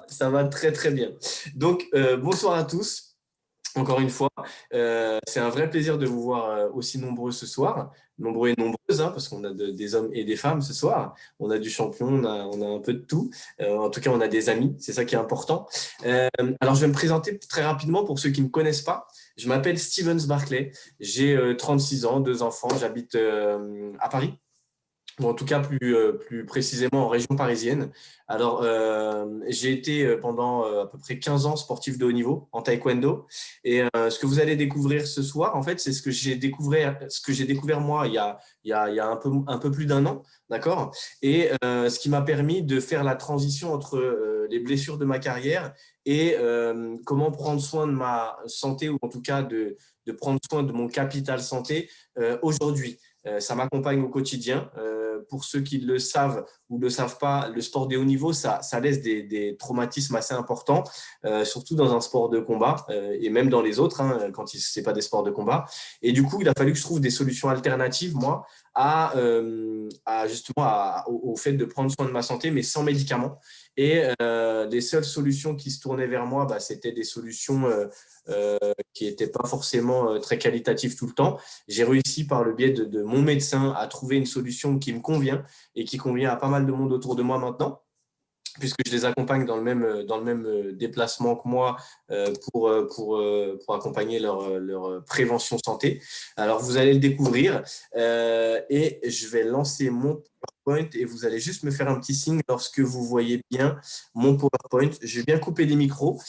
Ça va très très bien. Donc, bonsoir à tous. Encore une fois, c'est un vrai plaisir de vous voir aussi nombreux ce soir, nombreux et nombreuses, hein, parce qu'on a des hommes et des femmes ce soir. On a du champion, on a un peu de tout. En tout cas, on a des amis, c'est ça qui est important. Alors, je vais me présenter très rapidement pour ceux qui ne me connaissent pas. Je m'appelle Stevens Barclay, j'ai 36 ans, 2 enfants, j'habite à Paris. Ou en tout cas plus précisément en région parisienne. Alors, j'ai été pendant à peu près 15 ans sportif de haut niveau en taekwondo. Et ce que vous allez découvrir ce soir, en fait, c'est ce que j'ai découvert moi il y a un peu plus d'un an, d'accord? Et ce qui m'a permis de faire la transition entre les blessures de ma carrière et comment prendre soin de ma santé, ou en tout cas de prendre soin de mon capital santé aujourd'hui. Ça m'accompagne au quotidien. Pour ceux qui le savent ou ne le savent pas, le sport de haut niveau, ça laisse des traumatismes assez importants, surtout dans un sport de combat et même dans les autres, hein, quand ce n'est pas des sports de combat. Et du coup, il a fallu que je trouve des solutions alternatives, moi, justement au fait de prendre soin de ma santé, mais sans médicaments. Et les seules solutions qui se tournaient vers moi, c'était des solutions qui n'étaient pas forcément très qualitatives tout le temps. J'ai réussi par le biais de mon médecin à trouver une solution qui me convient et qui convient à pas mal de monde autour de moi maintenant, puisque je les accompagne dans le même déplacement que moi pour accompagner leur prévention santé. Alors, vous allez le découvrir et je vais lancer mon PowerPoint et vous allez juste me faire un petit signe lorsque vous voyez bien mon PowerPoint. Je vais bien couper les micros.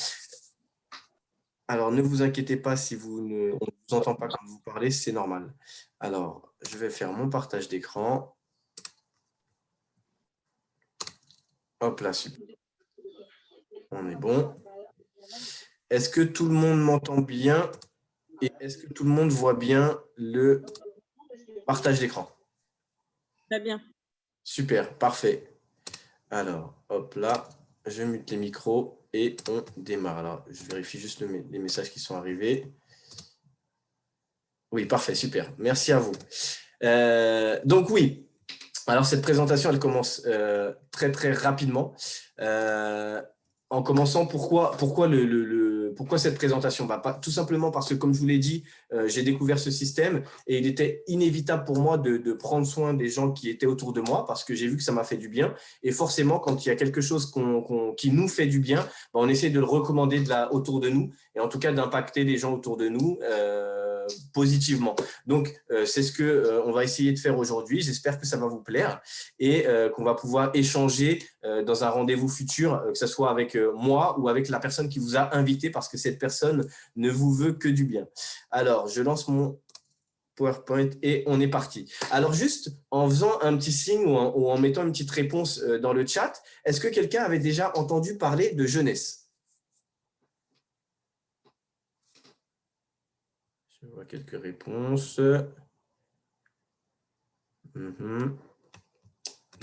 Alors, ne vous inquiétez pas si on ne vous entend pas quand vous parlez, c'est normal. Alors, je vais faire mon partage d'écran. Hop là, super. On est bon. Est-ce que tout le monde m'entend bien et est-ce que tout le monde voit bien le partage d'écran? Très bien. Super, parfait. Alors, hop là, je mute les micros et on démarre. Alors, je vérifie juste les messages qui sont arrivés. Oui, parfait, super. Merci à vous. Donc oui, alors cette présentation, elle commence très très rapidement. En commençant, pourquoi cette présentation? Tout simplement parce que, comme je vous l'ai dit, j'ai découvert ce système et il était inévitable pour moi de prendre soin des gens qui étaient autour de moi, parce que j'ai vu que ça m'a fait du bien. Et forcément, quand il y a quelque chose qui nous fait du bien, on essaie de le recommander autour de nous, et en tout cas d'impacter les gens autour de nous positivement. Donc, c'est ce qu'on va essayer de faire aujourd'hui. J'espère que ça va vous plaire et qu'on va pouvoir échanger dans un rendez-vous futur, que ce soit avec moi ou avec la personne qui vous a invité, parce que cette personne ne vous veut que du bien. Alors, je lance mon PowerPoint et on est parti. Alors, juste en faisant un petit signe ou en mettant une petite réponse dans le chat, est-ce que quelqu'un avait déjà entendu parler de jeunesse? Je vois quelques réponses.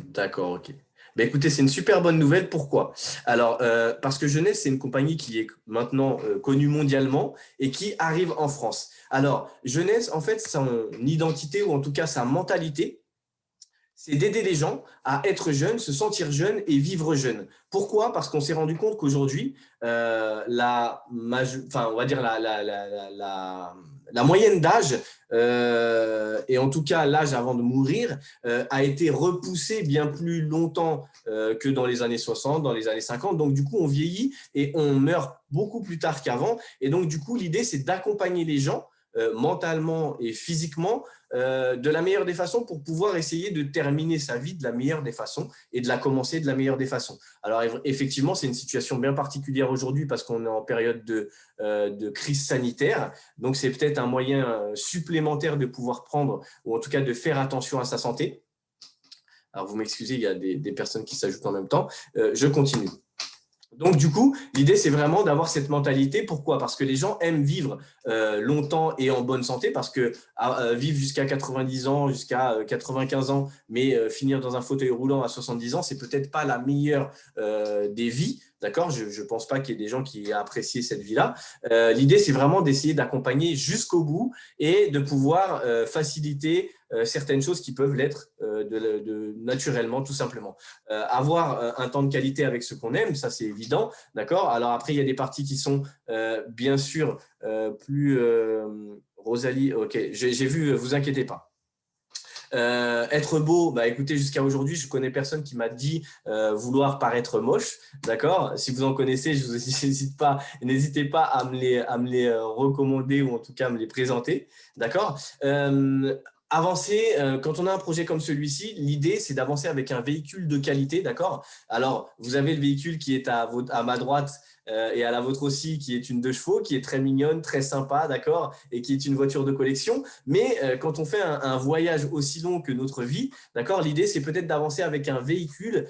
D'accord, ok. Ben, écoutez, c'est une super bonne nouvelle. Pourquoi? Alors, parce que Jeunesse, c'est une compagnie qui est maintenant connue mondialement et qui arrive en France. Alors, Jeunesse, en fait, son identité, ou en tout cas sa mentalité, c'est d'aider les gens à être jeunes, se sentir jeunes et vivre jeunes. Pourquoi? Parce qu'on s'est rendu compte qu'aujourd'hui, on va dire la moyenne d'âge, et en tout cas l'âge avant de mourir, a été repoussée bien plus longtemps que dans les années 60, dans les années 50. Donc du coup, on vieillit et on meurt beaucoup plus tard qu'avant. Et donc du coup, l'idée, c'est d'accompagner les gens mentalement et physiquement de la meilleure des façons, pour pouvoir essayer de terminer sa vie de la meilleure des façons et de la commencer de la meilleure des façons. Alors effectivement, c'est une situation bien particulière aujourd'hui parce qu'on est en période de crise sanitaire, donc c'est peut-être un moyen supplémentaire de pouvoir prendre, ou en tout cas de faire attention à sa santé. Alors vous m'excusez, il y a des personnes qui s'ajoutent en même temps. Je continue. Donc, du coup, l'idée, c'est vraiment d'avoir cette mentalité. Pourquoi? Parce que les gens aiment vivre longtemps et en bonne santé, parce que vivre jusqu'à 90 ans, jusqu'à 95 ans, mais finir dans un fauteuil roulant à 70 ans, c'est peut-être pas la meilleure des vies. D'accord, je ne pense pas qu'il y ait des gens qui aient apprécié cette vie-là. L'idée, c'est vraiment d'essayer d'accompagner jusqu'au bout et de pouvoir faciliter certaines choses qui peuvent l'être naturellement, tout simplement. Avoir un temps de qualité avec ce qu'on aime, ça c'est évident. D'accord. Alors après, il y a des parties qui sont bien sûr plus… Rosalie, ok, j'ai vu, vous inquiétez pas. Être beau, bah écoutez, jusqu'à aujourd'hui, je connais personne qui m'a dit vouloir paraître moche, d'accord. Si vous en connaissez, je vous n'hésitez pas à me les recommander ou en tout cas à me les présenter, d'accord. Avancer, quand on a un projet comme celui-ci, l'idée c'est d'avancer avec un véhicule de qualité, d'accord. Alors, vous avez le véhicule qui est à ma droite et à la vôtre aussi, qui est une 2 chevaux, qui est très mignonne, très sympa, d'accord, et qui est une voiture de collection. Mais quand on fait un voyage aussi long que notre vie, d'accord, l'idée c'est peut-être d'avancer avec un véhicule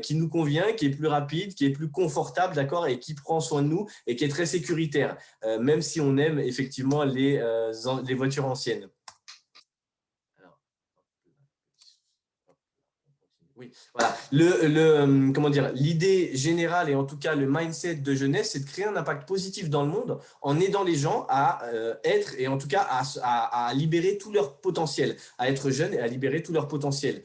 qui nous convient, qui est plus rapide, qui est plus confortable, d'accord, et qui prend soin de nous et qui est très sécuritaire, même si on aime effectivement les voitures anciennes. Oui, voilà. Comment dire, l'idée générale et en tout cas le mindset de jeunesse, c'est de créer un impact positif dans le monde en aidant les gens à être et en tout cas à libérer tout leur potentiel, à être jeunes et à libérer tout leur potentiel.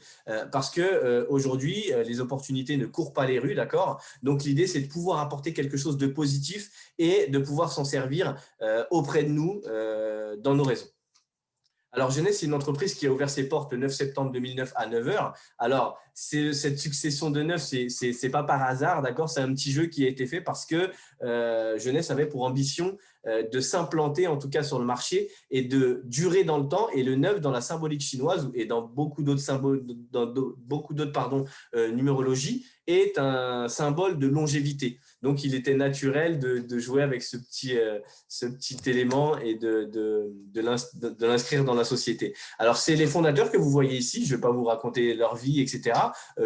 Parce que aujourd'hui, les opportunités ne courent pas les rues, d'accord. Donc l'idée, c'est de pouvoir apporter quelque chose de positif et de pouvoir s'en servir auprès de nous dans nos réseaux. Alors, Jeunesse, c'est une entreprise qui a ouvert ses portes le 9 septembre 2009 à 9 heures. Alors, cette succession de 9, c'est pas par hasard, d'accord. C'est un petit jeu qui a été fait parce que Jeunesse avait pour ambition de s'implanter, en tout cas sur le marché, et de durer dans le temps. Et le 9, dans la symbolique chinoise et dans beaucoup d'autres symboles, numérologies, est un symbole de longévité. Donc, il était naturel de jouer avec ce petit élément et de l'inscrire dans la société. Alors, c'est les fondateurs que vous voyez ici. Je ne vais pas vous raconter leur vie, etc.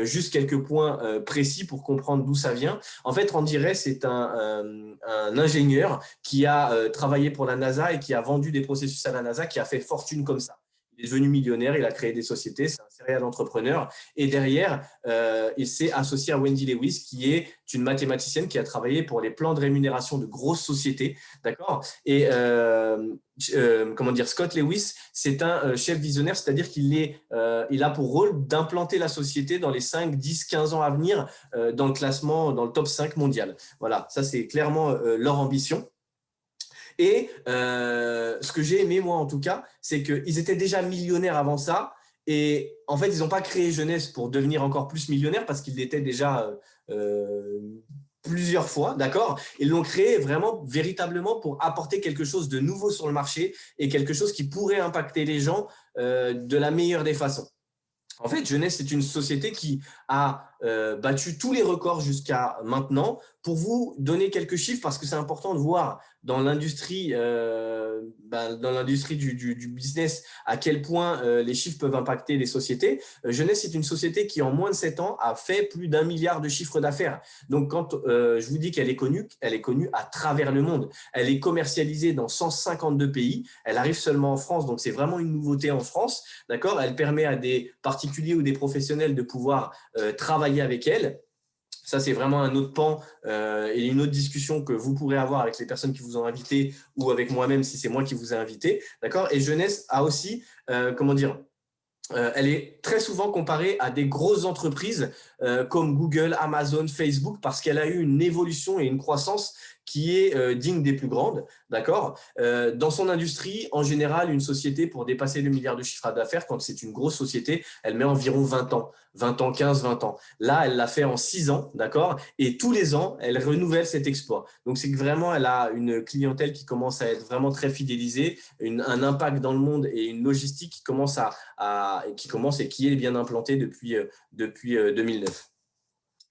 Juste quelques points précis pour comprendre d'où ça vient. En fait, Randy Ray, c'est un ingénieur qui a travaillé pour la NASA et qui a vendu des processus à la NASA, qui a fait fortune comme ça. Il est devenu millionnaire, il a créé des sociétés, c'est un serial entrepreneur. Et derrière, il s'est associé à Wendy Lewis, qui est une mathématicienne qui a travaillé pour les plans de rémunération de grosses sociétés. D'accord. Et comment dire, Scott Lewis, c'est un chef visionnaire, c'est-à-dire il a pour rôle d'implanter la société dans les 5, 10, 15 ans à venir dans le classement, dans le top 5 mondial. Voilà, ça c'est clairement leur ambition. Et ce que j'ai aimé, moi, en tout cas, c'est qu'ils étaient déjà millionnaires avant ça. Et en fait, ils n'ont pas créé Jeunesse pour devenir encore plus millionnaires parce qu'ils l'étaient déjà plusieurs fois, d'accord. Ils l'ont créé vraiment, véritablement pour apporter quelque chose de nouveau sur le marché et quelque chose qui pourrait impacter les gens de la meilleure des façons. En fait, Jeunesse, c'est une société qui a battu tous les records jusqu'à maintenant. Pour vous donner quelques chiffres, parce que c'est important de voir dans l'industrie du business à quel point les chiffres peuvent impacter les sociétés. Jeunesse, c'est une société qui, en moins de 7 ans, a fait plus d'1 milliard de chiffre d'affaires. Donc, quand je vous dis qu'elle est connue à travers le monde. Elle est commercialisée dans 152 pays. Elle arrive seulement en France, donc c'est vraiment une nouveauté en France. D'accord. Elle permet à des particuliers ou des professionnels de pouvoir travailler avec elle. Ça, c'est vraiment un autre pan et une autre discussion que vous pourrez avoir avec les personnes qui vous ont invité ou avec moi-même si c'est moi qui vous ai invité. D'accord. Et Jeunesse a aussi, elle est très souvent comparée à des grosses entreprises comme Google, Amazon, Facebook, parce qu'elle a eu une évolution et une croissance qui est digne des plus grandes, d'accord. Dans son industrie, en général, une société, pour dépasser le milliard de chiffre d'affaires, quand c'est une grosse société, elle met environ 20 ans, 15, 20 ans. Là, elle l'a fait en 6 ans, d'accord. Et tous les ans, elle renouvelle cet exploit. Donc, c'est que vraiment, elle a une clientèle qui commence à être vraiment très fidélisée, un impact dans le monde et une logistique qui commence et qui est bien implantée depuis 2009.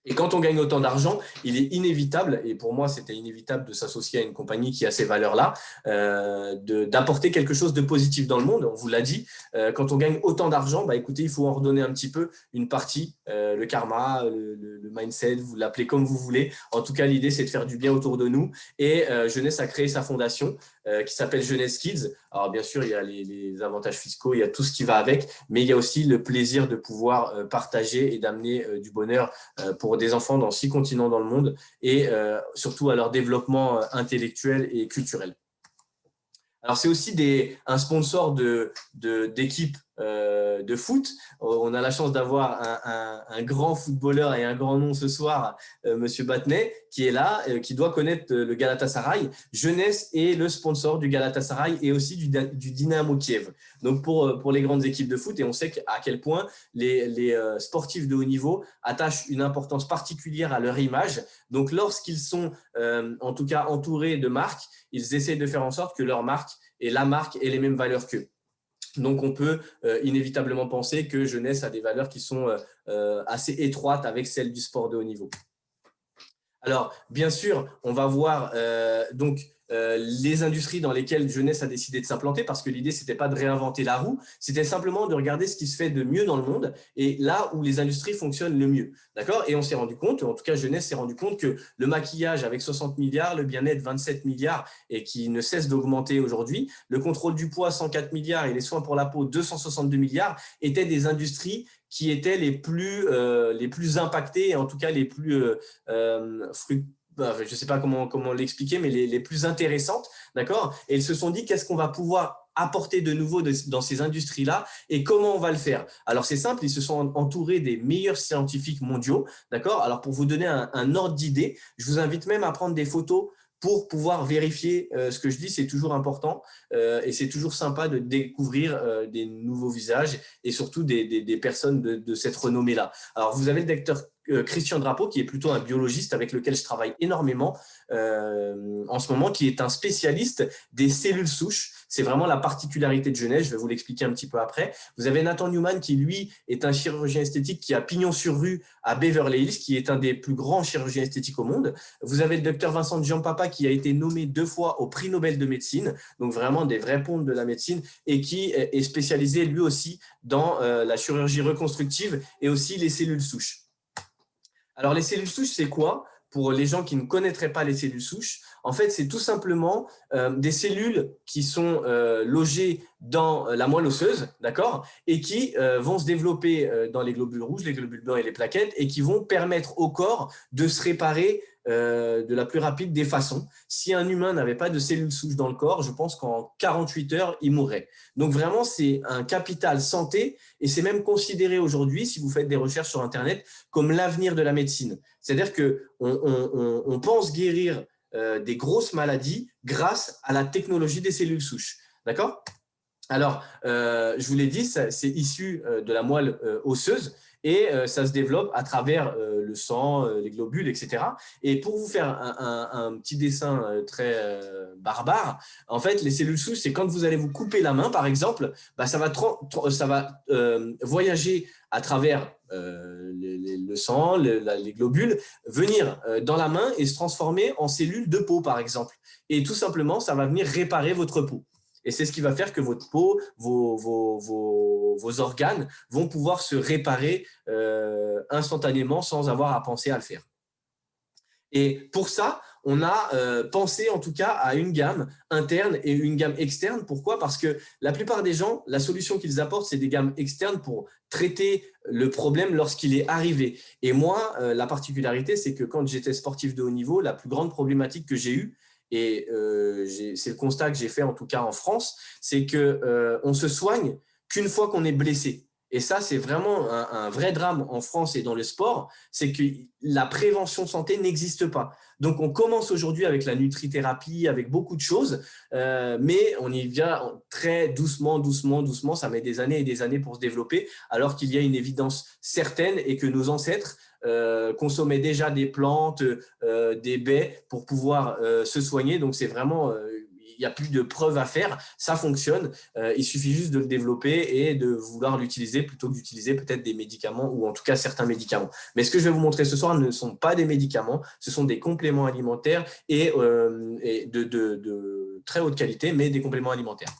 Et quand on gagne autant d'argent, il est inévitable, et pour moi c'était inévitable de s'associer à une compagnie qui a ces valeurs-là, d'apporter quelque chose de positif dans le monde. On vous l'a dit, quand on gagne autant d'argent, écoutez, il faut en redonner un petit peu, une partie, le karma, le mindset, vous l'appelez comme vous voulez. En tout cas, l'idée c'est de faire du bien autour de nous. Et Jeunesse a créé sa fondation qui s'appelle Jeunesse Kids. Alors, bien sûr, il y a les avantages fiscaux, il y a tout ce qui va avec, mais il y a aussi le plaisir de pouvoir partager et d'amener du bonheur pour des enfants dans 6 continents dans le monde et surtout à leur développement intellectuel et culturel. Alors, c'est aussi un sponsor d'équipe de foot. On a la chance d'avoir un grand footballeur et un grand nom ce soir, Monsieur Batnet, qui est là, qui doit connaître le Galatasaray. Jeunesse est le sponsor du Galatasaray et aussi du Dynamo Kiev. Donc, pour les grandes équipes de foot, et on sait à quel point les sportifs de haut niveau attachent une importance particulière à leur image. Donc, lorsqu'ils sont en tout cas entourés de marques, ils essaient de faire en sorte que leur marque et la marque aient les mêmes valeurs qu'eux. Donc, on peut inévitablement penser que Jeunesse a des valeurs qui sont assez étroites avec celles du sport de haut niveau. Alors, bien sûr, on va voir les industries dans lesquelles Jeunesse a décidé de s'implanter, parce que l'idée, ce n'était pas de réinventer la roue, c'était simplement de regarder ce qui se fait de mieux dans le monde et là où les industries fonctionnent le mieux. D'accord ? Et on s'est rendu compte, en tout cas Jeunesse s'est rendu compte que le maquillage avec 60 milliards, le bien-être 27 milliards et qui ne cesse d'augmenter aujourd'hui, le contrôle du poids 104 milliards et les soins pour la peau 262 milliards étaient des industries qui étaient les plus impactées et en tout cas les plus je ne sais pas comment l'expliquer, mais les plus intéressantes, d'accord ? Et ils se sont dit, qu'est-ce qu'on va pouvoir apporter de nouveau dans ces industries-là et comment on va le faire ? Alors, c'est simple, ils se sont entourés des meilleurs scientifiques mondiaux, d'accord ? Alors, pour vous donner un ordre d'idée, je vous invite même à prendre des photos pour pouvoir vérifier ce que je dis, c'est toujours important et c'est toujours sympa de découvrir des nouveaux visages et surtout des personnes de cette renommée-là. Alors, vous avez le docteur Christian Drapeau, qui est plutôt un biologiste avec lequel je travaille énormément en ce moment, qui est un spécialiste des cellules souches. C'est vraiment la particularité de Jeunesse, je vais vous l'expliquer un petit peu après. Vous avez Nathan Newman, qui lui est un chirurgien esthétique qui a pignon sur rue à Beverly Hills, qui est un des plus grands chirurgiens esthétiques au monde. Vous avez le docteur Vincent Giampapa, qui a été nommé 2 fois au prix Nobel de médecine, donc vraiment des vrais pontes de la médecine, et qui est spécialisé lui aussi dans la chirurgie reconstructive et aussi les cellules souches. Alors, les cellules souches, c'est quoi ? Pour les gens qui ne connaîtraient pas les cellules souches, en fait, c'est tout simplement des cellules qui sont logées dans la moelle osseuse, d'accord ? Et qui vont se développer dans les globules rouges, les globules blancs et les plaquettes, et qui vont permettre au corps de se réparer de la plus rapide des façons. Si un humain n'avait pas de cellules souches dans le corps, je pense qu'en 48 heures, il mourrait. Donc vraiment, c'est un capital santé et c'est même considéré aujourd'hui, si vous faites des recherches sur Internet, comme l'avenir de la médecine. C'est-à-dire qu'on pense guérir des grosses maladies grâce à la technologie des cellules souches. D'accord ? Alors, je vous l'ai dit, c'est issu de la moelle osseuse et ça se développe à travers le sang, les globules, etc. Et pour vous faire un petit dessin très barbare, en fait, les cellules souches, c'est quand vous allez vous couper la main, par exemple, bah, ça va voyager à travers le sang, les globules, venir dans la main et se transformer en cellules de peau, par exemple. Et tout simplement, ça va venir réparer votre peau. Et c'est ce qui va faire que votre peau, vos organes vont pouvoir se réparer instantanément sans avoir à penser à le faire. Et pour ça, on a pensé en tout cas à une gamme interne et une gamme externe. Pourquoi ? Parce que la plupart des gens, la solution qu'ils apportent, c'est des gammes externes pour traiter le problème lorsqu'il est arrivé. Et moi, la particularité, c'est que quand j'étais sportif de haut niveau, la plus grande problématique que j'ai eue, et c'est le constat que j'ai fait en tout cas en France, c'est qu'on se soigne qu'une fois qu'on est blessé. Et ça, c'est vraiment un vrai drame en France et dans le sport, c'est que la prévention santé n'existe pas. Donc, on commence aujourd'hui avec la nutrithérapie, avec beaucoup de choses, mais on y vient très doucement, ça met des années et des années pour se développer, alors qu'il y a une évidence certaine et que nos ancêtres consommaient déjà des plantes, des baies pour pouvoir se soigner. Donc, c'est vraiment... il n'y a plus de preuves à faire, ça fonctionne, il suffit juste de le développer et de vouloir l'utiliser plutôt que d'utiliser peut-être des médicaments ou en tout cas certains médicaments. Mais ce que je vais vous montrer ce soir ne sont pas des médicaments, ce sont des compléments alimentaires et de très haute qualité, mais des compléments alimentaires.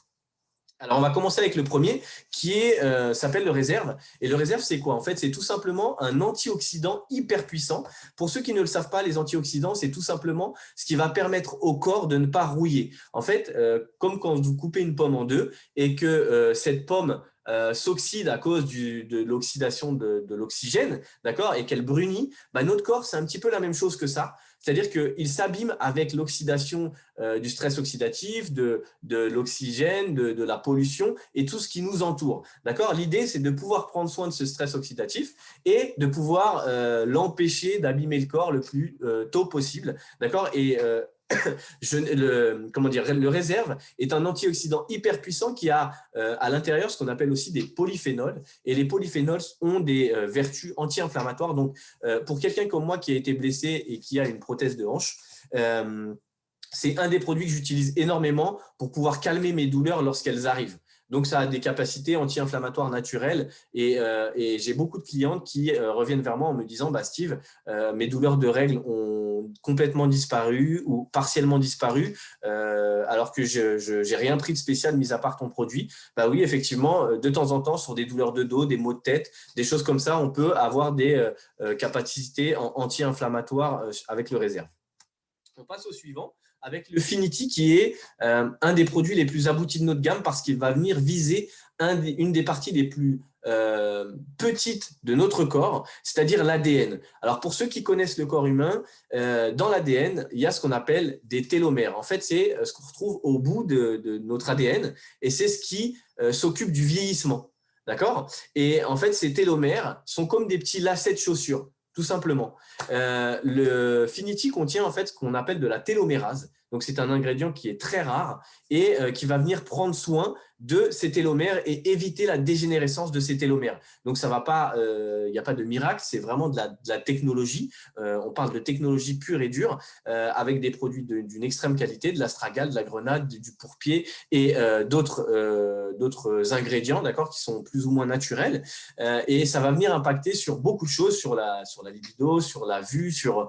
Alors, on va commencer avec le premier qui s'appelle le réserve. Et le réserve, c'est quoi? En fait, c'est tout simplement un antioxydant hyper puissant. Pour ceux qui ne le savent pas, les antioxydants, c'est tout simplement ce qui va permettre au corps de ne pas rouiller. En fait, comme quand vous coupez une pomme en deux et que cette pomme s'oxyde à cause de l'oxydation de l'oxygène, d'accord, et qu'elle brunit, bah, notre corps, c'est un petit peu la même chose que ça. C'est-à-dire qu'il s'abîme avec l'oxydation du stress oxydatif, de l'oxygène, de la pollution et tout ce qui nous entoure. D'accord? L'idée, c'est de pouvoir prendre soin de ce stress oxydatif et de pouvoir l'empêcher d'abîmer le corps le plus tôt possible. D'accord? Et le réserve est un antioxydant hyper puissant qui a à l'intérieur ce qu'on appelle aussi des polyphénols. Et les polyphénols ont des vertus anti-inflammatoires. Donc, pour quelqu'un comme moi qui a été blessé et qui a une prothèse de hanche, c'est un des produits que j'utilise énormément pour pouvoir calmer mes douleurs lorsqu'elles arrivent. Donc, ça a des capacités anti-inflammatoires naturelles et j'ai beaucoup de clientes qui reviennent vers moi en me disant « Steve, mes douleurs de règles ont complètement disparu ou partiellement disparu alors que je n'ai rien pris de spécial mis à part ton produit. » Oui, effectivement, de temps en temps, sur des douleurs de dos, des maux de tête, des choses comme ça, on peut avoir des capacités anti-inflammatoires avec le réserve. On passe au suivant avec le Finity qui est un des produits les plus aboutis de notre gamme parce qu'il va venir viser une des parties les plus petites de notre corps, c'est-à-dire l'ADN. Alors pour ceux qui connaissent le corps humain, dans l'ADN, il y a ce qu'on appelle des télomères. En fait, c'est ce qu'on retrouve au bout de notre ADN et c'est ce qui s'occupe du vieillissement. D'accord? Et en fait, ces télomères sont comme des petits lacets de chaussures. Tout simplement. Le Finity contient en fait ce qu'on appelle de la télomérase. Donc, c'est un ingrédient qui est très rare et qui va venir prendre soin de ces télomères et éviter la dégénérescence de ces télomères. Donc, ça va pas, il n'y a pas de miracle, c'est vraiment de la technologie. On parle de technologie pure et dure avec des produits d'une extrême qualité, de l'astragale, de la grenade, du pourpier et d'autres ingrédients, d'accord, qui sont plus ou moins naturels. Et ça va venir impacter sur beaucoup de choses, sur la libido, sur la vue, sur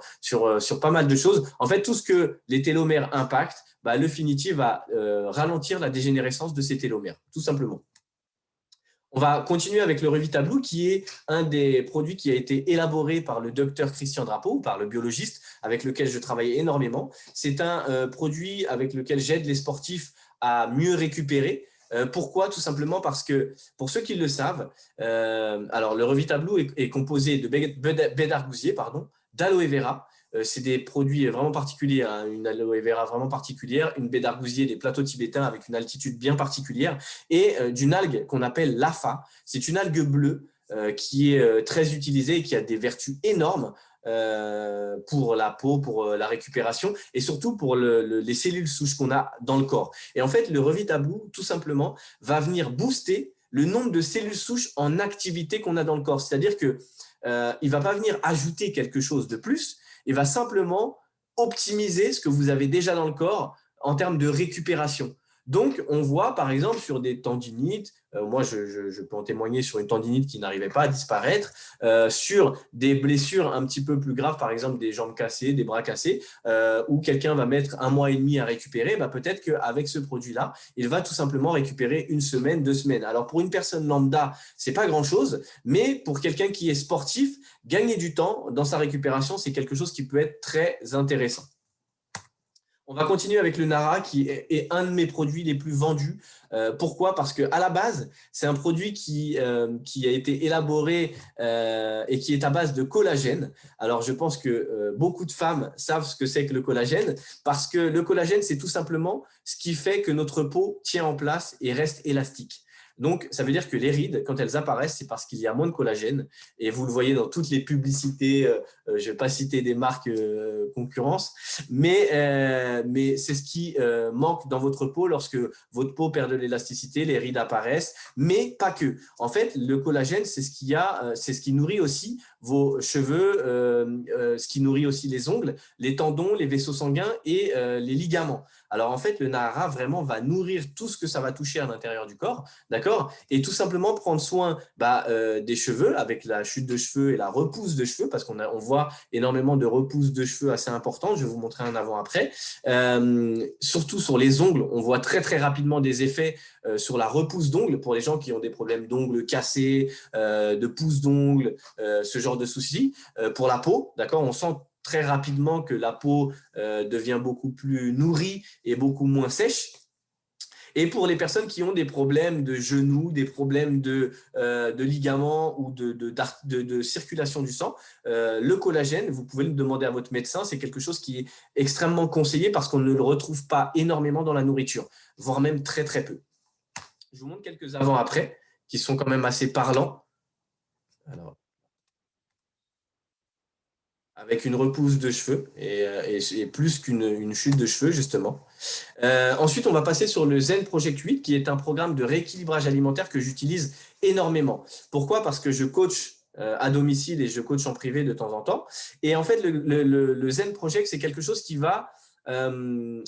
pas mal de choses. En fait, tout ce que les télomères impactent, le Finity va ralentir la dégénérescence de ces télomères, tout simplement. On va continuer avec le Revita Blue, qui est un des produits qui a été élaboré par le docteur Christian Drapeau, par le biologiste avec lequel je travaille énormément. C'est un produit avec lequel j'aide les sportifs à mieux récupérer. Pourquoi? Tout simplement parce que, pour ceux qui le savent, alors le Revita Blue est composé de baie d'argousier, d'aloe vera. C'est des produits vraiment particuliers, hein, une aloe vera vraiment particulière, une baie d'argousier des plateaux tibétains avec une altitude bien particulière et d'une algue qu'on appelle l'afa. C'est une algue bleue qui est très utilisée et qui a des vertus énormes pour la peau, pour la récupération et surtout pour les cellules souches qu'on a dans le corps. Et en fait, le Revita Blue, tout simplement, va venir booster le nombre de cellules souches en activité qu'on a dans le corps. C'est-à-dire qu'il ne va pas venir ajouter quelque chose de plus, il va simplement optimiser ce que vous avez déjà dans le corps en termes de récupération. Donc, on voit par exemple sur des tendinites, moi je peux en témoigner sur une tendinite qui n'arrivait pas à disparaître, sur des blessures un petit peu plus graves, par exemple des jambes cassées, des bras cassés, où quelqu'un va mettre 1 mois et demi à récupérer, peut-être qu'avec ce produit-là, il va tout simplement récupérer 1 semaine, 2 semaines. Alors pour une personne lambda, ce n'est pas grand-chose, mais pour quelqu'un qui est sportif, gagner du temps dans sa récupération, c'est quelque chose qui peut être très intéressant. On va continuer avec le Nara qui est un de mes produits les plus vendus. Pourquoi? Parce qu'à la base, c'est un produit qui a été élaboré et qui est à base de collagène. Alors, je pense que beaucoup de femmes savent ce que c'est que le collagène parce que le collagène, c'est tout simplement ce qui fait que notre peau tient en place et reste élastique. Donc, ça veut dire que les rides, quand elles apparaissent, c'est parce qu'il y a moins de collagène. Et vous le voyez dans toutes les publicités, je ne vais pas citer des marques concurrence, mais c'est ce qui manque dans votre peau lorsque votre peau perd de l'élasticité, les rides apparaissent, mais pas que. En fait, le collagène, c'est ce qui nourrit aussi vos cheveux, ce qui nourrit aussi les ongles, les tendons, les vaisseaux sanguins et les ligaments. Alors, en fait, le Nara vraiment va nourrir tout ce que ça va toucher à l'intérieur du corps, d'accord ? d'accord? Et tout simplement prendre soin des cheveux avec la chute de cheveux et la repousse de cheveux, parce on voit énormément de repousse de cheveux assez importantes. Je vais vous montrer un avant-après. Surtout sur les ongles, on voit très très rapidement des effets sur la repousse d'ongles pour les gens qui ont des problèmes d'ongles cassés, de pousse d'ongles, ce genre de soucis. Pour la peau, d'accord, on sent très rapidement que la peau devient beaucoup plus nourrie et beaucoup moins sèche. Et pour les personnes qui ont des problèmes de genoux, des problèmes de ligaments ou de circulation du sang, le collagène, vous pouvez le demander à votre médecin, c'est quelque chose qui est extrêmement conseillé parce qu'on ne le retrouve pas énormément dans la nourriture, voire même très très peu. Je vous montre quelques avant-après qui sont quand même assez parlants. Alors, avec une repousse de cheveux et plus qu'une chute de cheveux, justement. Ensuite, on va passer sur le Zen Project 8, qui est un programme de rééquilibrage alimentaire que j'utilise énormément. Pourquoi? Parce que je coach à domicile et je coach en privé de temps en temps. Et en fait, le Zen Project, c'est quelque chose qui va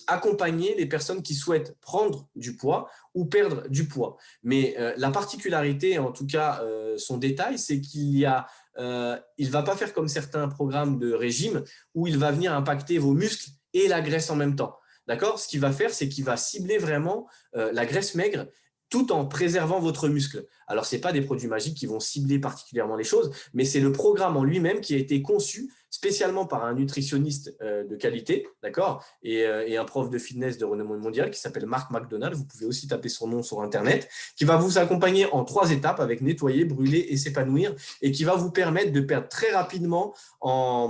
accompagner les personnes qui souhaitent prendre du poids ou perdre du poids. Mais la particularité, en tout cas son détail, c'est qu'il ne va pas faire comme certains programmes de régime où il va venir impacter vos muscles et la graisse en même temps. D'accord? Ce qu'il va faire, c'est qu'il va cibler vraiment la graisse maigre tout en préservant votre muscle. Alors, ce n'est pas des produits magiques qui vont cibler particulièrement les choses, mais c'est le programme en lui-même qui a été conçu spécialement par un nutritionniste de qualité, d'accord, et un prof de fitness de renommée mondiale qui s'appelle Mark McDonald. Vous pouvez aussi taper son nom sur Internet, qui va vous accompagner en 3 étapes avec nettoyer, brûler et s'épanouir, et qui va vous permettre de perdre très rapidement en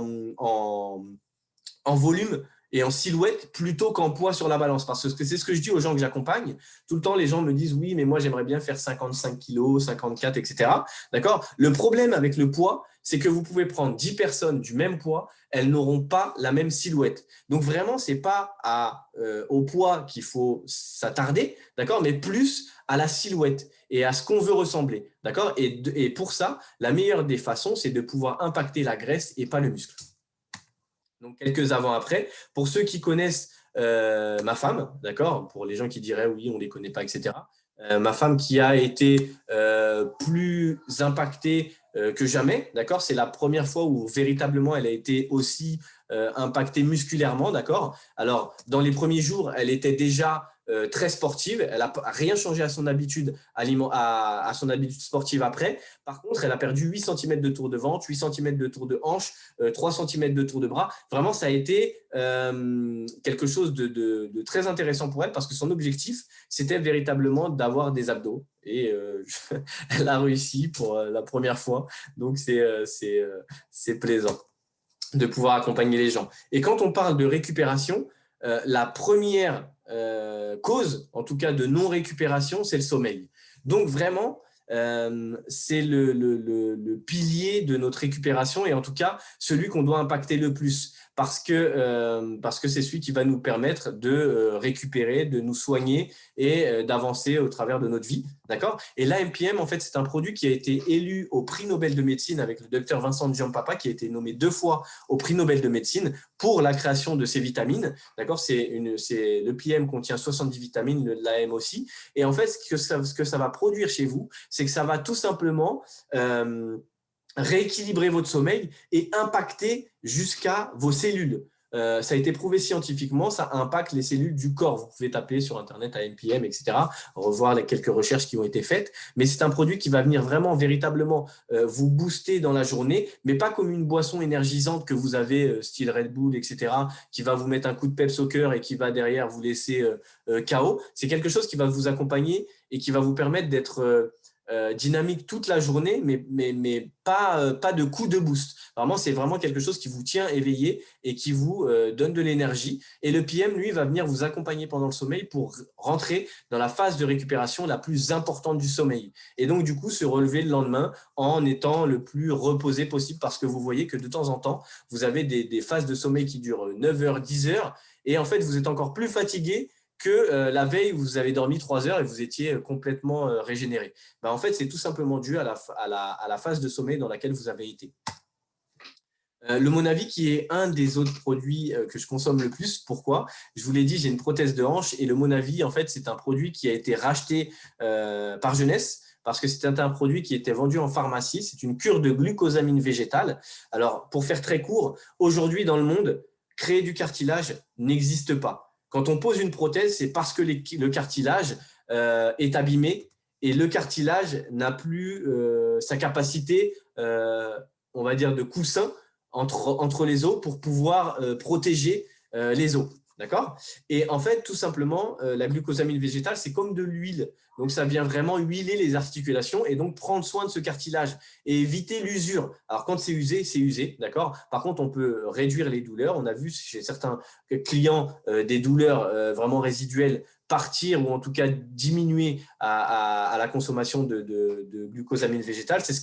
volume et en silhouette plutôt qu'en poids sur la balance. Parce que c'est ce que je dis aux gens que j'accompagne. Tout le temps, les gens me disent « Oui, mais moi, j'aimerais bien faire 55 kilos, 54, etc. » D'accord? Le problème avec le poids, c'est que vous pouvez prendre 10 personnes du même poids, elles n'auront pas la même silhouette. Donc, vraiment, ce n'est pas au poids qu'il faut s'attarder, d'accord, mais plus à la silhouette et à ce qu'on veut ressembler. D'accord? Et pour ça, la meilleure des façons, c'est de pouvoir impacter la graisse et pas le muscle. Donc, quelques avant-après. Pour ceux qui connaissent ma femme, d'accord, pour les gens qui diraient oui, on ne les connaît pas, etc. Ma femme qui a été plus impactée que jamais, d'accord. C'est la première fois où véritablement elle a été aussi impactée musculairement, d'accord. Alors, dans les premiers jours, elle était déjà très sportive. Elle n'a rien changé à son habitude, à son habitude sportive après. Par contre, elle a perdu 8 cm de tour de ventre, 8 cm de tour de hanche, 3 cm de tour de bras. Vraiment, ça a été quelque chose de très intéressant pour elle parce que son objectif, c'était véritablement d'avoir des abdos. Et elle a réussi pour la première fois. Donc, c'est plaisant de pouvoir accompagner les gens. Et quand on parle de récupération, la première cause, en tout cas de non-récupération, c'est le sommeil. Donc vraiment, c'est le pilier de notre récupération et en tout cas celui qu'on doit impacter le plus parce que c'est celui qui va nous permettre de récupérer, de nous soigner et d'avancer au travers de notre vie. D'accord? Et l'AMPM, en fait, c'est un produit qui a été élu au prix Nobel de médecine avec le docteur Vincent Giampapa qui a été nommé 2 fois au prix Nobel de médecine pour la création de ces vitamines. D'accord? Le PM contient 70 vitamines, l'AM aussi. Et en fait, ce que ça va produire chez vous, c'est que ça va tout simplement rééquilibrer votre sommeil et impacter jusqu'à vos cellules. Ça a été prouvé scientifiquement, ça impacte les cellules du corps. Vous pouvez taper sur Internet AMPM, etc., revoir les quelques recherches qui ont été faites. Mais c'est un produit qui va venir vraiment, véritablement vous booster dans la journée, mais pas comme une boisson énergisante que vous avez, style Red Bull, etc., qui va vous mettre un coup de peps au cœur et qui va derrière vous laisser KO. C'est quelque chose qui va vous accompagner et qui va vous permettre d'être dynamique toute la journée, mais pas de coup de boost. Vraiment, c'est vraiment quelque chose qui vous tient éveillé et qui vous donne de l'énergie. Et le PM, lui, va venir vous accompagner pendant le sommeil pour rentrer dans la phase de récupération la plus importante du sommeil. Et donc, du coup, se relever le lendemain en étant le plus reposé possible parce que vous voyez que de temps en temps, vous avez des phases de sommeil qui durent 9 heures, 10 heures et en fait, vous êtes encore plus fatigué que la veille, vous avez dormi 3 heures et vous étiez complètement régénéré. En fait, c'est tout simplement dû à la phase de sommeil dans laquelle vous avez été. Le Monavi qui est un des autres produits que je consomme le plus. Pourquoi? Je vous l'ai dit, j'ai une prothèse de hanche et le Monavi, en fait, c'est un produit qui a été racheté par Jeunesse parce que c'était un produit qui était vendu en pharmacie. C'est une cure de glucosamine végétale. Alors, pour faire très court, aujourd'hui dans le monde, créer du cartilage n'existe pas. Quand on pose une prothèse, c'est parce que le cartilage est abîmé et le cartilage n'a plus sa capacité, on va dire, de coussin entre les os pour pouvoir protéger les os. D'accord? Et en fait, tout simplement, la glucosamine végétale, c'est comme de l'huile. Donc, ça vient vraiment huiler les articulations et donc prendre soin de ce cartilage et éviter l'usure. Alors, quand c'est usé, c'est usé. D'accord? Par contre, on peut réduire les douleurs. On a vu chez certains clients des douleurs vraiment résiduelles partir ou en tout cas diminuer à la consommation de glucosamine végétale. C'est ce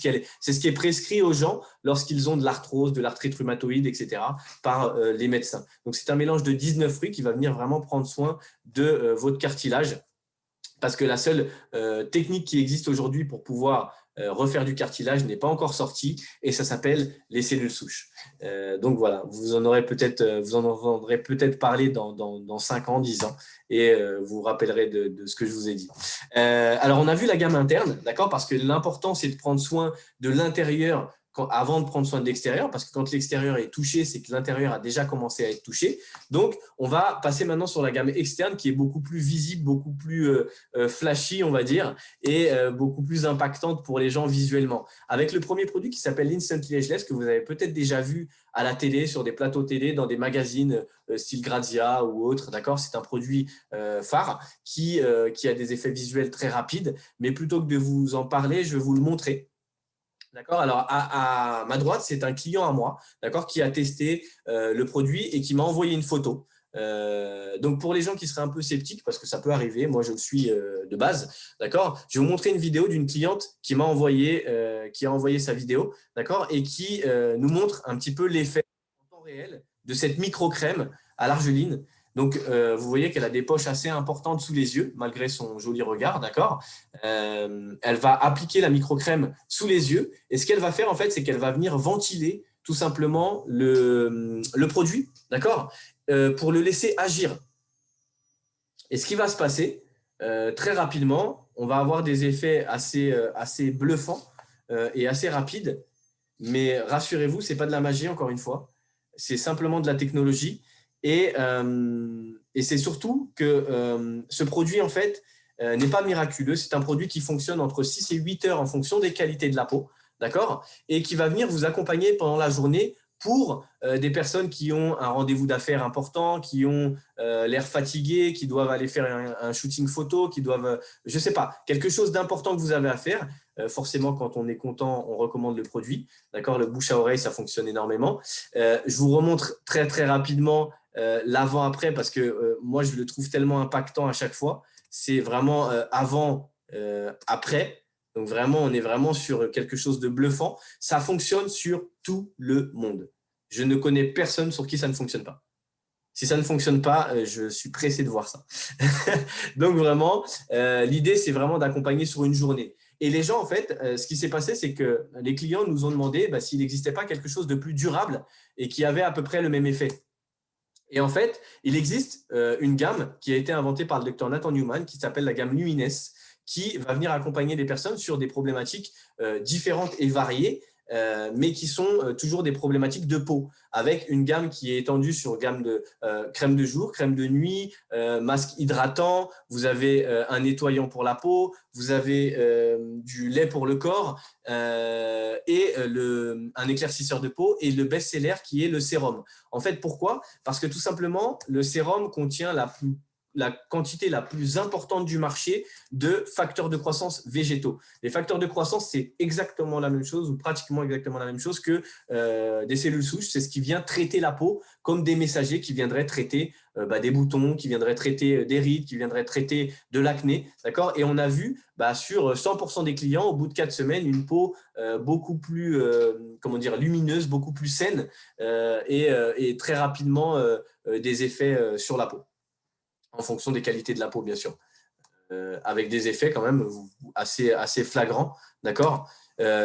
qui est prescrit aux gens lorsqu'ils ont de l'arthrose, de l'arthrite rhumatoïde, etc. par les médecins. Donc, c'est un mélange de 19 fruits qui va venir vraiment prendre soin de votre cartilage. Parce que la seule technique qui existe aujourd'hui pour pouvoir refaire du cartilage n'est pas encore sortie et ça s'appelle les cellules souches. Donc voilà, vous en entendrez peut-être parler dans 5 ans, 10 ans et vous vous rappellerez de ce que je vous ai dit. Alors on a vu la gamme interne, d'accord, parce que l'important c'est de prendre soin de l'intérieur avant de prendre soin de l'extérieur, parce que quand l'extérieur est touché, c'est que l'intérieur a déjà commencé à être touché. Donc, on va passer maintenant sur la gamme externe qui est beaucoup plus visible, beaucoup plus flashy, on va dire, et beaucoup plus impactante pour les gens visuellement. Avec le premier produit qui s'appelle l'Instantly Ageless, que vous avez peut-être déjà vu à la télé, sur des plateaux télé, dans des magazines style Grazia ou autre, d'accord? C'est un produit phare qui a des effets visuels très rapides, mais plutôt que de vous en parler, je vais vous le montrer. D'accord. Alors, à ma droite, c'est un client à moi, d'accord, qui a testé le produit et qui m'a envoyé une photo. Donc, pour les gens qui seraient un peu sceptiques, parce que ça peut arriver, moi je le suis de base, d'accord, je vais vous montrer une vidéo d'une cliente qui a envoyé sa vidéo, d'accord, et qui nous montre un petit peu l'effet en temps réel de cette micro-crème à l'argeline. Donc, vous voyez qu'elle a des poches assez importantes sous les yeux, malgré son joli regard, d'accord. Elle va appliquer la microcrème sous les yeux. Et ce qu'elle va faire, en fait, c'est qu'elle va venir ventiler tout simplement le produit, d'accord, pour le laisser agir. Et ce qui va se passer, très rapidement, on va avoir des effets assez bluffants et assez rapides. Mais rassurez-vous, ce n'est pas de la magie, encore une fois. C'est simplement de la technologie. Et c'est surtout que ce produit, en fait, n'est pas miraculeux. C'est un produit qui fonctionne entre 6 et 8 heures en fonction des qualités de la peau, d'accord, et qui va venir vous accompagner pendant la journée pour des personnes qui ont un rendez-vous d'affaires important, qui ont l'air fatigués, qui doivent aller faire un shooting photo, qui doivent, je ne sais pas, quelque chose d'important que vous avez à faire. Forcément, quand on est content, on recommande le produit. D'accord, le bouche à oreille, ça fonctionne énormément. Je vous remontre très, très rapidement l'avant-après parce que moi, je le trouve tellement impactant à chaque fois. C'est vraiment avant-après. Donc vraiment, on est vraiment sur quelque chose de bluffant. Ça fonctionne sur tout le monde. Je ne connais personne sur qui ça ne fonctionne pas. Si ça ne fonctionne pas, je suis pressé de voir ça. Donc vraiment, l'idée, c'est vraiment d'accompagner sur une journée. Et les gens, en fait, ce qui s'est passé, c'est que les clients nous ont demandé s'il n'existait pas quelque chose de plus durable et qui avait à peu près le même effet. Et en fait, il existe une gamme qui a été inventée par le docteur Nathan Newman qui s'appelle la gamme Lumines, qui va venir accompagner des personnes sur des problématiques différentes et variées, mais qui sont toujours des problématiques de peau, avec une gamme qui est étendue sur gamme de crème de jour, crème de nuit, masque hydratant, vous avez un nettoyant pour la peau, vous avez du lait pour le corps et un éclaircisseur de peau et le best-seller qui est le sérum. En fait, pourquoi? Parce que tout simplement, le sérum contient la quantité la plus importante du marché de facteurs de croissance végétaux. Les facteurs de croissance, c'est exactement la même chose ou pratiquement exactement la même chose que des cellules souches. C'est ce qui vient traiter la peau comme des messagers qui viendraient traiter des boutons, qui viendraient traiter des rides, qui viendraient traiter de l'acné. D'accord? Et on a vu sur 100% des clients, au bout de 4 semaines, une peau beaucoup plus lumineuse, beaucoup plus saine et très rapidement des effets sur la peau en fonction des qualités de la peau, bien sûr. Avec des effets quand même assez flagrants, d'accord,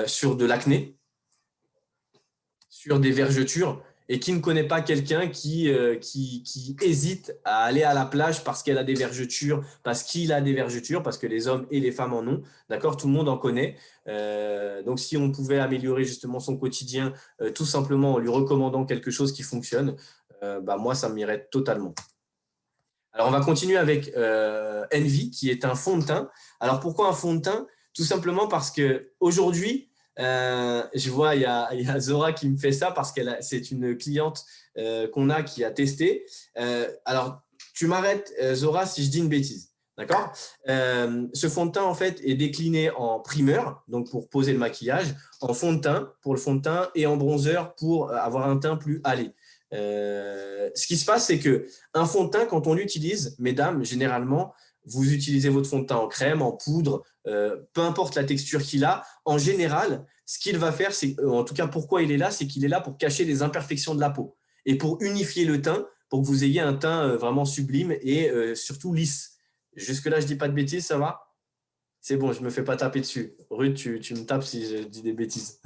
sur de l'acné, sur des vergetures et qui ne connaît pas quelqu'un qui hésite à aller à la plage parce qu'elle a des vergetures, parce qu'il a des vergetures, parce que les hommes et les femmes en ont, d'accord? Tout le monde en connaît. Donc, si on pouvait améliorer justement son quotidien, tout simplement en lui recommandant quelque chose qui fonctionne, moi, ça m'irait totalement. Alors, on va continuer avec Envy, qui est un fond de teint. Alors, pourquoi un fond de teint? Tout simplement parce qu'aujourd'hui, je vois, il y a Zora qui me fait ça parce que c'est une cliente qu'on a qui a testé. Alors, tu m'arrêtes, Zora, si je dis une bêtise. D'accord? Ce fond de teint, en fait, est décliné en primeur, donc pour poser le maquillage, en fond de teint pour le fond de teint et en bronzer pour avoir un teint plus hâlé. Ce qui se passe, c'est qu'un fond de teint, quand on l'utilise, mesdames, généralement, vous utilisez votre fond de teint en crème, en poudre, peu importe la texture qu'il a. En général, ce qu'il va faire, c'est, en tout cas pourquoi il est là, c'est qu'il est là pour cacher les imperfections de la peau et pour unifier le teint, pour que vous ayez un teint vraiment sublime et surtout lisse. Jusque-là, je ne dis pas de bêtises, ça va? C'est bon, je ne me fais pas taper dessus. Ruth, tu me tapes si je dis des bêtises.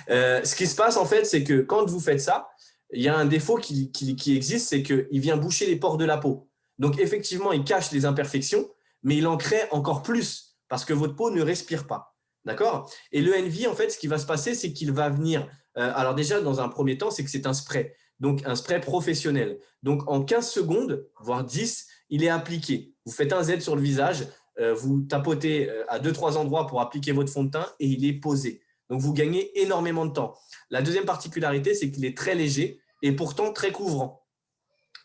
Ce qui se passe, en fait, c'est que quand vous faites ça, il y a un défaut qui existe, c'est qu'il vient boucher les pores de la peau. Donc, effectivement, il cache les imperfections, mais il en crée encore plus parce que votre peau ne respire pas. D'accord? Et le Envy, en fait, ce qui va se passer, c'est qu'il va venir… alors déjà, dans un premier temps, c'est que c'est un spray. Donc, un spray professionnel. Donc, en 15 secondes, voire 10, il est appliqué. Vous faites un Z sur le visage, vous tapotez à 2-3 endroits pour appliquer votre fond de teint et il est posé. Donc, vous gagnez énormément de temps. La deuxième particularité, c'est qu'il est très léger et pourtant très couvrant.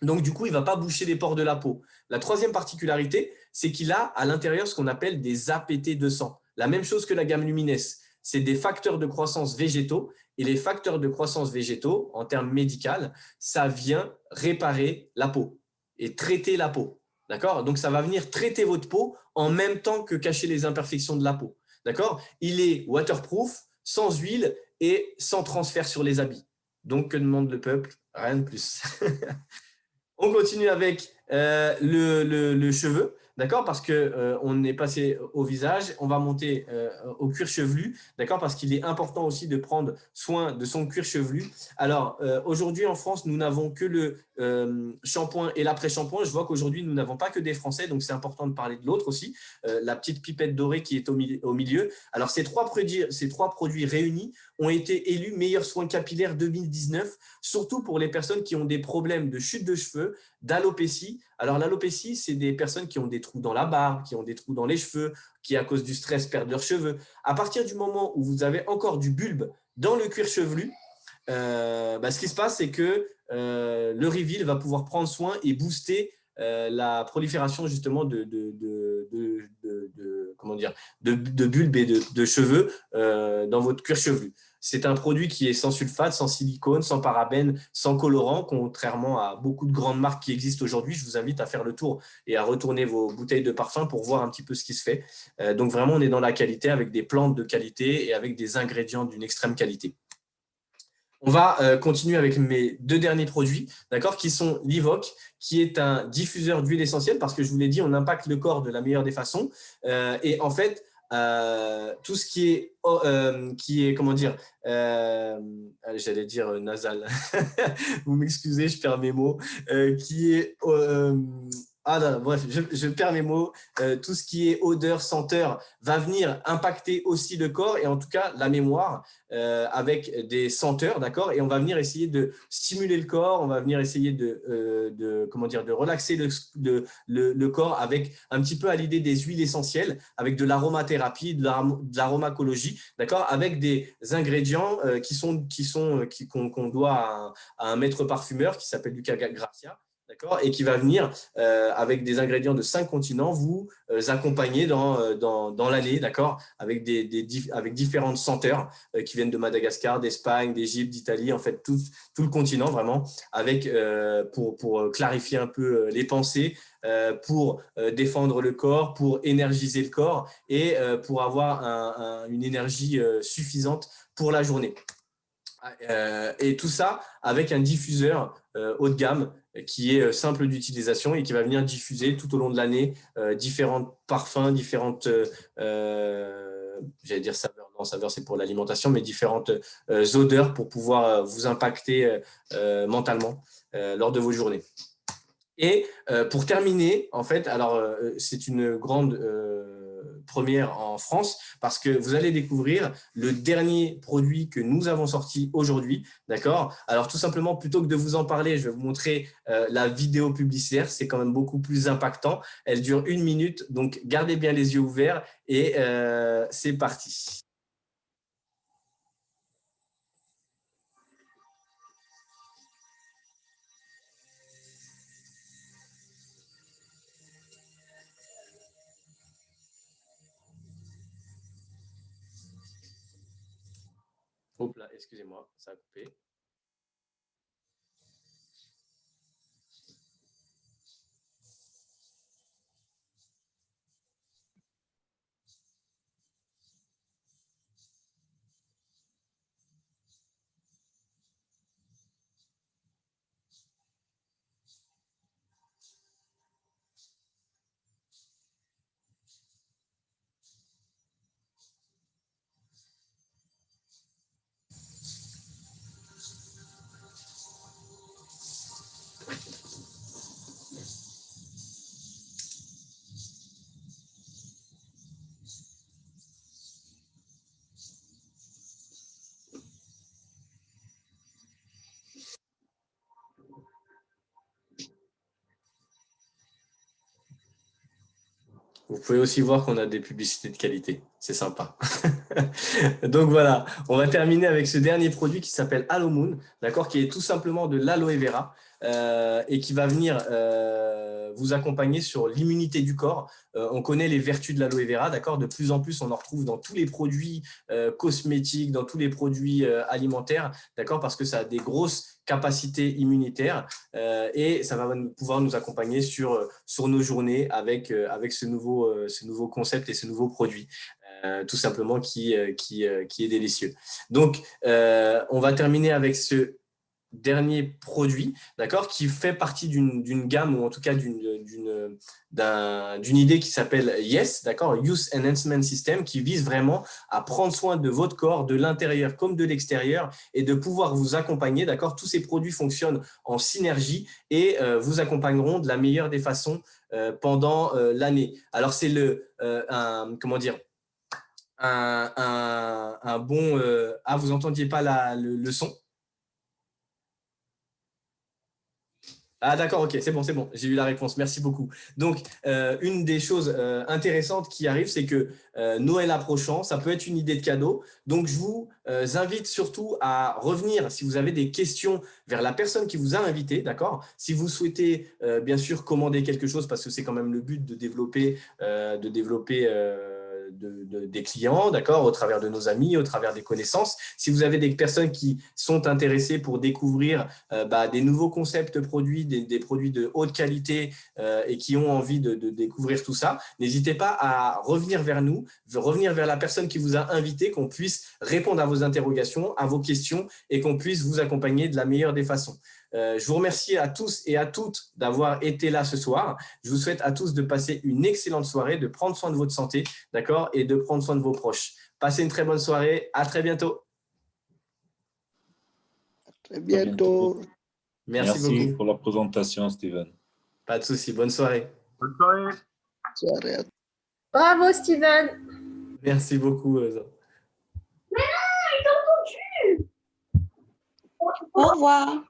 Donc, du coup, il ne va pas boucher les pores de la peau. La troisième particularité, c'est qu'il a à l'intérieur ce qu'on appelle des APT200. La même chose que la gamme Lumines. C'est des facteurs de croissance végétaux. Et les facteurs de croissance végétaux, en termes médicaux, ça vient réparer la peau et traiter la peau. D'accord? Donc, ça va venir traiter votre peau en même temps que cacher les imperfections de la peau. D'accord? Il est waterproof, sans huile et sans transfert sur les habits. Donc, que demande le peuple? Rien de plus. On continue avec le cheveu, d'accord? Parce qu'on est passé au visage, on va monter au cuir chevelu, d'accord? Parce qu'il est important aussi de prendre soin de son cuir chevelu. Alors, aujourd'hui en France, nous n'avons que le shampoing et l'après-shampoing. Je vois qu'aujourd'hui, nous n'avons pas que des Français, donc c'est important de parler de l'autre aussi, la petite pipette dorée qui est au milieu. Alors, ces trois produits réunis ont été élus meilleurs soins capillaires 2019, surtout pour les personnes qui ont des problèmes de chute de cheveux, d'alopécie. Alors, l'alopécie, c'est des personnes qui ont des trous dans la barbe, qui ont des trous dans les cheveux, qui, à cause du stress, perdent leurs cheveux. À partir du moment où vous avez encore du bulbe dans le cuir chevelu, ce qui se passe, c'est que le Reveal va pouvoir prendre soin et booster la prolifération justement de bulbes et de cheveux dans votre cuir chevelu. C'est un produit qui est sans sulfate, sans silicone, sans parabènes, sans colorant, contrairement à beaucoup de grandes marques qui existent aujourd'hui. Je vous invite à faire le tour et à retourner vos bouteilles de parfum pour voir un petit peu ce qui se fait. Donc vraiment, on est dans la qualité avec des plantes de qualité et avec des ingrédients d'une extrême qualité. On va continuer avec mes deux derniers produits, d'accord, qui sont l'Evoque, qui est un diffuseur d'huile essentielle, parce que je vous l'ai dit, on impacte le corps de la meilleure des façons. Et en fait, tout ce qui est comment dire, j'allais dire nasal. Vous m'excusez, je perds mes mots. Qui est bref, je perds mes mots. Tout ce qui est odeur, senteur va venir impacter aussi le corps et en tout cas la mémoire avec des senteurs, d'accord. Et on va venir essayer de stimuler le corps, on va venir essayer de relaxer le corps avec un petit peu à l'idée des huiles essentielles, avec de l'aromathérapie, de l'aromacologie, d'accord, avec des ingrédients qu'on doit à un maître parfumeur qui s'appelle Luca Gracia. D'accord, et qui va venir avec des ingrédients de 5 continents vous accompagner dans l'année, d'accord, avec avec différentes senteurs qui viennent de Madagascar, d'Espagne, d'Égypte, d'Italie, en fait tout le continent vraiment, avec pour clarifier un peu les pensées, pour défendre le corps, pour énergiser le corps et pour avoir une énergie suffisante pour la journée. Et tout ça avec un diffuseur haut de gamme qui est simple d'utilisation et qui va venir diffuser tout au long de l'année différents parfums, différentes, j'allais dire saveurs, en saveur, c'est pour l'alimentation, mais différentes odeurs pour pouvoir vous impacter mentalement lors de vos journées. Et pour terminer, en fait, alors c'est une grande première en France parce que vous allez découvrir le dernier produit que nous avons sorti aujourd'hui, d'accord? Alors tout simplement, plutôt que de vous en parler, je vais vous montrer la vidéo publicitaire. C'est quand même beaucoup plus impactant. Elle dure 1 minute, donc gardez bien les yeux ouverts et c'est parti. Hop là, excusez-moi, ça a coupé. Vous pouvez aussi voir qu'on a des publicités de qualité. C'est sympa. Donc voilà, on va terminer avec ce dernier produit qui s'appelle Aloe Moon, d'accord, qui est tout simplement de l'aloe vera et qui va venir vous accompagner sur l'immunité du corps. On connaît les vertus de l'aloe vera, d'accord. De plus en plus, on en retrouve dans tous les produits cosmétiques, dans tous les produits alimentaires, d'accord, parce que ça a des grosses capacités immunitaires et ça va pouvoir nous accompagner sur nos journées avec ce nouveau concept et ce nouveau produit. Tout simplement qui est délicieux. Donc, on va terminer avec ce dernier produit, d'accord, qui fait partie d'une gamme ou en tout cas d'une idée qui s'appelle YES, d'accord, Youth Enhancement System, qui vise vraiment à prendre soin de votre corps, de l'intérieur comme de l'extérieur et de pouvoir vous accompagner, d'accord. Tous ces produits fonctionnent en synergie et vous accompagneront de la meilleure des façons pendant l'année. Alors, c'est un bon… Ah, vous n'entendiez pas le son? Ah d'accord, ok, c'est bon, j'ai eu la réponse, merci beaucoup. Donc, une des choses intéressantes qui arrive, c'est que Noël approchant, ça peut être une idée de cadeau. Donc, je vous invite surtout à revenir, si vous avez des questions, vers la personne qui vous a invité, d'accord? Si vous souhaitez, bien sûr, commander quelque chose, parce que c'est quand même le but de développer des clients, d'accord, au travers de nos amis, au travers des connaissances. Si vous avez des personnes qui sont intéressées pour découvrir des nouveaux concepts produits, des produits de haute qualité et qui ont envie de découvrir tout ça, n'hésitez pas à revenir vers nous, revenir vers la personne qui vous a invité, qu'on puisse répondre à vos interrogations, à vos questions et qu'on puisse vous accompagner de la meilleure des façons. Je vous remercie à tous et à toutes d'avoir été là ce soir. Je vous souhaite à tous de passer une excellente soirée, de prendre soin de votre santé, d'accord, et de prendre soin de vos proches. Passez une très bonne soirée. À très bientôt. À très bientôt. Merci beaucoup pour la présentation, Steven. Pas de souci. Bonne soirée. Bonne soirée. Bonne soirée. Bravo, Steven. Merci beaucoup. Mais non, il t'a entendu. Au revoir.